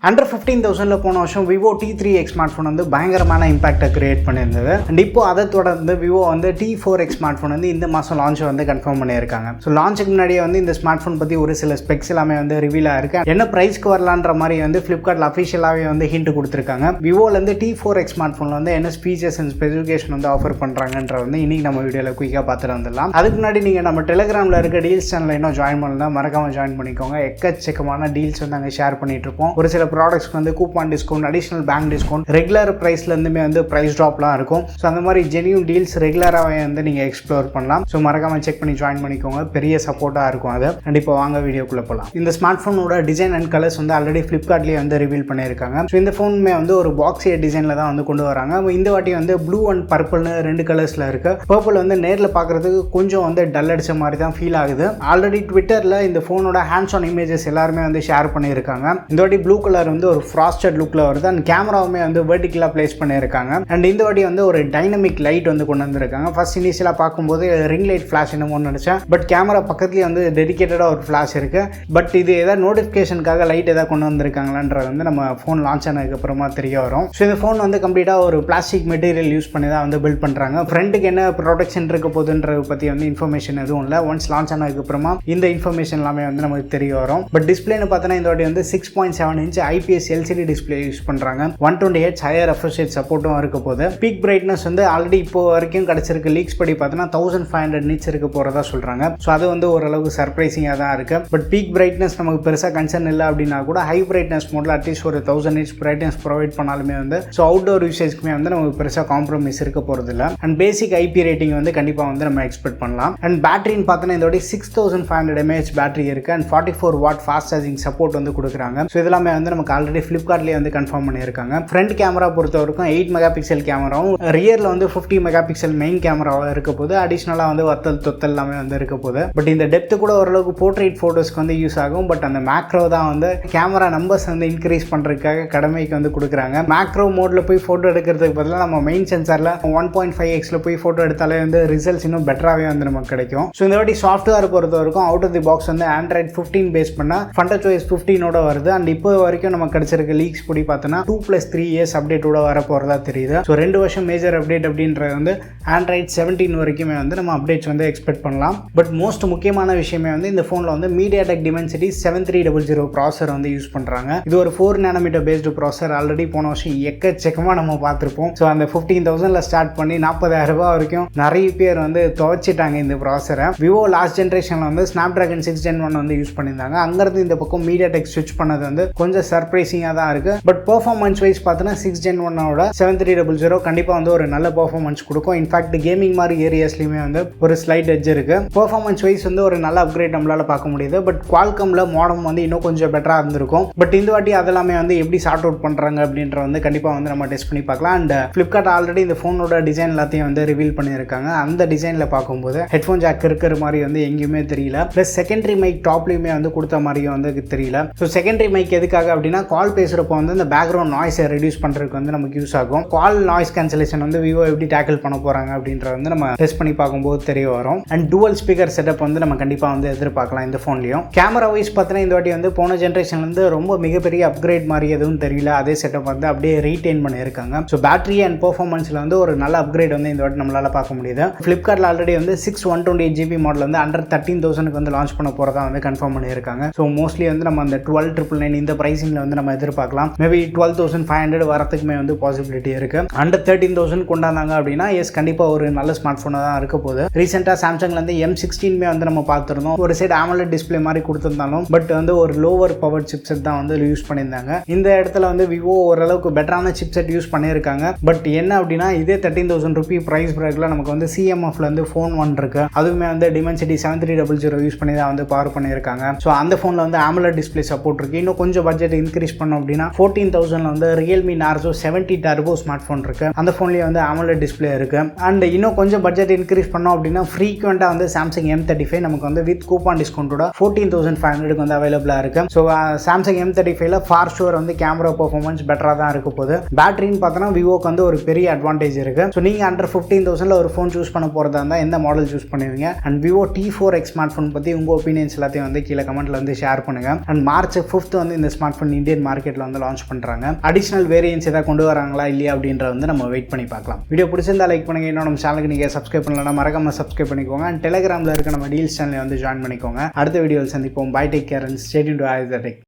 Under 15,000 போன வருஷம் Vivo T3x smart phone வந்து பயங்கரமான இம்பாக்டை கிரியேட் பண்ணியிருந்தது. அண்ட் இப்போ அதை தொடர்ந்து Vivo வந்து T4x ஸ்மார்ட் ஃபோன் வந்து இந்த மாதம் லான்ச் வந்து கன்ஃபார்ம் பண்ணியிருக்காங்க. ஸோ லான்ச்சுக்கு முன்னாடியே வந்து இந்த ஸ்மார்ட் ஃபோன் பற்றி ஒரு சில ஸ்பெக்ஸ் எல்லாமே வந்து ரிவீல் ஆயிருக்கு. என்ன ப்ரைஸ்க்கு வரலான்ற மாதிரி வந்து ஃப்ளிப்கார்ட்டில் அஃபிஷியலாகவே வந்து ஹிண்ட் கொடுத்துருக்காங்க. விவோலேருந்து T4x ஸ்மார்ட் ஃபோனில் வந்து என்ன ஃபீச்சர்ஸ் அண்ட் ஸ்பெசிஃபிகேஷன் வந்து ஆஃபர் பண்ணுறாங்கன்ற வந்து இன்னைக்கு நம்ம வீடியோவில் குயிக்காக பார்த்துட்டு வந்துடலாம். அதுக்கு முன்னாடி நீங்கள் நம்ம டெலிகிராமில் இருக்க டீல்ஸ் சேனலில் இன்னும் ஜாயின் பண்ணலாம், மறக்காமல் ஜாயின் பண்ணிக்கோங்க. எக்கச்சக்கமான டீல்ஸ் வந்து அங்கே ஷேர் பண்ணிட்டு இருப்போம். ஒரு சில ப்ராடக்ட்ஸ்க்கு வந்து coupon discount, additional bank discount, regular ப்ரைஸ்லேருந்துமே வந்து ப்ரைஸ் ட்ராப்லாம் இருக்கும். ஸோ அந்த மாதிரி ஜெனியூன் டீல்ஸ் ரெகுலராகவே வந்து நீங்கள் எக்ஸ்ப்ளோர் பண்ணலாம். ஸோ மறக்காமல் செக் பண்ணி ஜாயின் பண்ணிக்கோங்க, பெரிய சப்போர்ட்டாக இருக்கும் அது. கண்டிப்பாக வாங்க வீடியோக்குள்ளே போகலாம். இந்த ஸ்மார்ட் ஃபோனோட டிசைன் அண்ட் கலர்ஸ் வந்து ஆல்ரெடி ஃப்ளிப்கார்ட்லேயே வந்து ரிவீல் பண்ணியிருக்காங்க. ஸோ இந்த ஃபோனுமே வந்து ஒரு பாக்ஸியர் டிசைனில் தான் வந்து கொண்டு வராங்க. இந்த வாட்டி வந்து ப்ளூ அண்ட் பர்பிள்னு ரெண்டு கலர்ஸில் இருக்கு. பர்பிள் வந்து நேரில் பார்க்குறதுக்கு கொஞ்சம் வந்து டல் அடிச்ச மாதிரி தான் ஃபீல் ஆகுது. ஆல்ரெடி ட்விட்டரில் இந்த ஃபோனோட ஹேண்ட்ஸ் ஆன் இமேஜஸ் எல்லாருமே வந்து ஷேர் பண்ணியிருக்காங்க. இந்த வாட்டி ப்ளூ கலர் வந்து ஒரு ஃப்ராஸ்டட் லுக்கில் வருது. அண்ட் கேமராவுமே வந்து வெர்டிகலாக பிளேஸ் பண்ணியிருக்காங்க. அண்ட் இந்த வாட்டி வந்து ஒரு டைனமிக் லைட் வந்து கொண்டு வந்திருக்காங்க. ஃபர்ஸ்ட் இனிஷியலாக பார்க்கும்போது ரிங் லைட் ஃப்ளாஷ் என்னமோ நினச்சேன். பட் கேமரா பக்கத்துலேயே வந்து டெடிகேட்டடாக ஒரு ஃப்ளாஷ் இருக்கு. பட் இது ஏதாவது நோட்டிஃபிகேஷனுக்காக லைட் ஏதாவது கொண்டு வந்திருக்காங்களான்றது வந்து நம்ம ஃபோன் லான்ச் ஆனதுக்கப்புறமா தெரிய வரும். ஸோ இந்த ஃபோன் வந்து கம்ப்ளீட்டாக ஒரு பிளாஸ்டிக் மெட்டீரியல் யூஸ் பண்ணி தான் வந்து பில்ட் பண்ணுறாங்க. ஃப்ரண்ட்டுக்கு என்ன ப்ரொடெக்ஷன் இருக்க போகுதுன்றதை பற்றி வந்து இன்ஃபர்மேஷன் எதுவும் இல்லை. ஒன்ஸ் லான்ச் ஆனதுக்கப்புறமா இந்த இன்ஃபர்மேஷன் எல்லாமே வந்து நமக்கு தெரிய வரும். பட் டிஸ்பிளேன்னு பார்த்தோன்னா இந்த வாட்டி வந்து 6.7 inch IPS LCD display use பண்ணுறாங்க. 120Hz ஹையர் ரெஃப்ரெஷ் ரேட் சப்போர்ட்டும் இருக்க போது. பீக் பிரைட்னஸ் வந்து ஆல்ரெடி இப்போ வரைக்கும் கிடைச்சிருக்கு லீக்ஸ் படி பார்த்தோன்னா 1500 நிட்ஸ் இருக்க போகிறதா சொல்கிறாங்க. ஸோ அது வந்து ஓரளவுக்கு சர்ப்ரைசிங்காக தான் இருக்குது. பட் பீக் பிரைட்னஸ் நமக்கு பெருசாக கன்சர்ன் இல்லை அப்படின்னா கூட ஹை பிரைட்னஸ் மோடில் அட்லீஸ்ட் ஒரு 1000 நிட்ஸ் பிரைட்னஸ் ப்ரொவைட் பண்ணாலுமே வந்து ஸோ அவுட்டோர் யூசேஜ்க்குமே வந்து நமக்கு பெருசாக காம்ப்ரமைஸ் இருக்க போகிறது இல்லை. அண்ட் பேசிக் ஐபி ரேட்டிங் வந்து கண்டிப்பாக வந்து நம்ம எக்ஸ்பெக்ட் பண்ணலாம். அண்ட் பேட்டரின்னு பார்த்தோன்னா இதோட 6500 mAh பேட்டரி இருக்குது. And 44 watt fast charging support வந்து கொடுக்குறாங்க. ஸோ இதெல்லாமே வந்து நமக்கு ஆல்ரெடி ஃப்ளிப்கார்ட்லேயே வந்து கன்ஃபார்ம் பண்ணியிருக்காங்க. ஃப்ரண்ட் கேமரா பொறுத்த வரைக்கும் 8 மெகா பிக்சல் கேமராவும், ரியரில் வந்து 50 மெகா பிக்சல் மெயின் கேமராவாக இருக்க போது. அடிஷ்னலாக வந்து வத்தல் தொத்தல் எல்லாமே வந்து இருக்க போது. பட் இந்த டெப்த்து கூட ஓரளவுக்கு போர்ட்ரேட் ஃபோட்டோஸ்க்கு வந்து யூஸ் ஆகும். பட் அந்த மேக்ரோ தான் வந்து கேமரா நம்பர்ஸ் வந்து இன்க்ரீஸ் பண்ணுறதுக்காக கடமைக்கு வந்து கொடுக்குறாங்க. மேக்ரோ மோடில் போய் ஃபோட்டோ எடுக்கிறதுக்கு பதிலாக நம்ம மெயின் சென்சாரில் 1.5x போய் ஃபோட்டோ எடுத்தாலே வந்து ரிசல்ட்ஸ் இன்னும் பெட்டராகவே வந்து நமக்கு கிடைக்கும். ஸோ இந்த வாட்டி சாஃப்ட்வேர் பொறுத்த வரைக்கும் அவுட் ஆஃப் தி பாக்ஸ் வந்து Android 15 பேஸ் பண்ணால் FunTouchOS 15 வருது. அண்ட் இப்போ வரைக்கும் நம்ம கிடைச்சிருக்க லீக்ஸ் படி பார்த்தோன்னா 2+3 இயர்ஸ் அப்டேட்டோட வர போகிறதா தெரியுது. ஸோ 2 வருஷம் மேஜர் அப்டேட் அப்படின்றது வந்து Android 17 வரைக்குமே வந்து நம்ம அப்டேட்ஸ் வந்து எக்ஸ்பெக்ட் பண்ணலாம். பட் மோஸ்ட் முக்கியமான விஷயமே வந்து இந்த ஃபோனில் வந்து MediaTek Dimensity 7300 ப்ராசர் வந்து யூஸ் பண்ணுறாங்க. இது ஒரு 4 nm பேஸ்டு ப்ராசர். ஆல்ரெடி போன வருஷம் எக்கச்சக்கமாக நம்ம பார்த்துருப்போம். ஸோ அந்த 15,000 ஸ்டார்ட் பண்ணி 40,000 ரூபாய் வரைக்கும் நிறைய பேர் வந்து துவைச்சிட்டாங்க இந்த ப்ராசரை. விவோ லாஸ்ட் ஜென்ரேஷனில் வந்து Snapdragon 6 Gen 1 வந்து யூஸ் பண்ணியிருந்தாங்க. அங்கேருந்து இந்த பக்கம் MediaTek ஸ்விட்ச் பண்ணது வந்து கொஞ்சம் சர்ப்ரைசிங்காக தான் இருக்குது. பட் பெர்ஃபார்மன்ஸ் வைஸ் பார்த்தோன்னா 6 Gen 1 7300 கண்டிப்பாக வந்து ஒரு நல்ல பெர்ஃபார்மன்ஸ் கொடுக்கும். இன்ஃபேக்ட் கேமிங் மாதிரி ஏரியாஸ்லையுமே வந்து ஒரு ஸ்லைட் எட்ஜ் இருக்குது. பெர்ஃபார்மன்ஸ் வைஸ் வந்து ஒரு நல்ல அப்கிரேட் நம்மளால் பார்க்க முடியுது. பட் குவால்காமில் மாடல் வந்து இன்னும் கொஞ்சம் பெட்டராக இருந்திருக்கும். பட் இந்த வாட்டி அதெல்லாமே வந்து எப்படி சார்ட் அவுட் பண்ணுறாங்க அப்படின்ற வந்து கண்டிப்பாக வந்து நம்ம டெஸ்ட் பண்ணி பார்க்கலாம். அண்ட் ஃப்ளிப்கார்ட் ஆல்ரெடி இந்த ஃபோனோட டிசைன் எல்லாத்தையும் வந்து ரிவீல் பண்ணியிருக்காங்க. அந்த டிசைனில் பார்க்கும்போது ஹெட்ஃபோன் ஜாக் இருக்கிற மாதிரி வந்து எங்கேயுமே தெரியல. ப்ளஸ் செகண்டரி மைக் டாப்லையுமே வந்து கொடுத்த மாதிரியும் வந்து தெரியல. ஸோ செகண்டரி மைக் எதுக்காக அப்படின்னா கால் பேசுகிறப்போ வந்து இந்த பேக்ரவுண்ட் நாய்ஸை ரெடியூஸ் பண்ணுறதுக்கு வந்து நமக்கு யூஸ் ஆகும். கால் நாய்ஸ் கேன்சலேஷன் வந்து விவோ எப்படி டேக்கிள் பண்ண போகிறாங்க அப்படின்றத வந்து நம்ம டெஸ்ட் பண்ணி பார்க்கும்போது தெரிய வரும். அண்ட் டூவல் ஸ்பீக்கர் செட்டப் வந்து நம்ம கண்டிப்பாக வந்து எதிர்பார்க்கலாம் இந்த ஃபோன்லையும். கேமரா வைஸ் பார்த்தீங்கன்னா இந்த வாட்டி வந்து போன ஜென்ரேஷன்லேருந்து ரொம்ப மிகப்பெரிய அப்கிரேட் மாதிரி எதுவும் தெரியல. அதே செட்டப் வந்து அப்படியே ரீடைன் பண்ணியிருக்காங்க. ஸோ பேட்டரி அண்ட் பெர்ஃபார்மன்ஸில் வந்து ஒரு நல்ல அப்கிரேட் வந்து இந்த வாட்டி நம்மளால் பார்க்க முடியுது. ஃப்ளிப்கார்ட்டில் ஆல்ரெடி வந்து 6/128GB மாடல் வந்து அண்டர் 13,000 வந்து லான்ச் பண்ண போகிறதா வந்து கன்ஃபார்ம் பண்ணியிருக்காங்க. ஸோ மோஸ்ட்லி வந்து நம்ம அந்த 12,999 இந்த ப்ரைஸிங்கில் வந்து நம்ம எதிர்பார்க்கலாம். மேபி 12,500 வரத்துக்குமே வந்து பாசிபிலிட்டி இருக்கு. அண்டர் 13,000 கொண்டாந்தாங்க அப்படின்னா எஸ் கண்டிப்பாக ஒரு நல்ல ஸ்மார்ட் ஃபோனாக தான் இருக்க போகுது. ரீசெண்டாக சாம்சங்லேருந்து M16 வந்து நம்ம பார்த்துருந்தோம். ஒரு சைடு AMOLED டிஸ்பிளே மாதிரி கொடுத்துருந்தாலும் பட் வந்து ஒரு லோவர் பவர் சிப்செட் தான் வந்து யூஸ் பண்ணியிருந்தாங்க. இந்த இடத்துல வந்து விவோ ஓரளவுக்கு பெட்டரான சிப்செட் யூஸ் பண்ணியிருக்காங்க. பட் என்ன அப்படின்னா இதே 13,000 ரூபி ப்ரைஸ் பிரேக்கில் நமக்கு வந்து CMFலேருந்து ஃபோன் 1 இருக்கு. அதுவுமே வந்து Dimensity 7300 யூஸ் பண்ணி தான் வந்து பவர் பண்ணியிருக்காங்க. ஸோ அந்த ஃபோனில் வந்து AMOLED டிஸ்பிளே சப்போர்ட் இருக்கு. இன்னும் கொஞ்சம் பட்ஜெட் இன்க்ரீஸ் பண்ணோம் அப்படின்னா 14,000 வந்து Realme Narzo 70 Turbo smart phone இருக்கு. அந்த ஃபோன்லேயே வந்து AMOLED டிஸ்பிளே இருக்கு. அண்ட் இன்னும் கொஞ்சம் பட்ஜெட் இன்க்ரீஸ் பண்ணோம் அப்படின்னா ஃப்ரீக்வெண்ட்டாக வந்து சாம்சங் M35 நமக்கு வந்து வித் கூப்பான் டிஸ்கவுண்டோட 14,500 வந்து அவைலபிளாக இருக்கு. So Samsung M35 for sure வந்து கேமரா பெர்ஃபார்மன்ஸ் பெட்டராக தான் இருக்க போகுது. பேட்டரின்னு பார்த்தோன்னா விவோக்கு வந்து ஒரு பெரிய அட்வான்டேஜ் இருக்கு. ஸோ நீங்கள் அண்டர் 15,000 ஒரு ஃபோன் சூஸ் பண்ண போகிறதா இருந்தால் எந்த மாடல் சூஸ் பண்ணுவீங்க? And Vivo T4x smart phone பற்றி உங்கள் ஒப்பீனியன்ஸ் எல்லாத்தையும் வந்து கீழே கமெண்ட்ல வந்து ஷேர் பண்ணுங்க. அண்ட் March 5th வந்து இந்த ஸ்மார்ட் ஃபோன் ஃபோன் இந்தியன் மார்க்கெட்டில் வந்து லான்ச் பண்ணுறாங்க. அடிஷனல் வேரியன்ஸ் ஏதாவது கொண்டு வராங்களா இல்லையா அப்படின்றத வந்து நம்ம வெயிட் பண்ணி பார்க்கலாம். வீடியோ பிடிச்சிருந்தா லைக் பண்ணுங்கள். இன்னும் நம்ம சேனலுக்கு நீங்கள் சப்ஸ்கிரைப் பண்ணலன்னா மறக்காம சப்ஸ்கிரைப் பண்ணிக்கோங்க. அண்ட் டெலிகிராமில் இருக்க நம்ம டீல்ஸ் சேனலை வந்து ஜாயின் பண்ணிக்கோங்க. அடுத்த வீடியோவில் சந்திப்போம். Bye, take care and stay tuned to iQOO.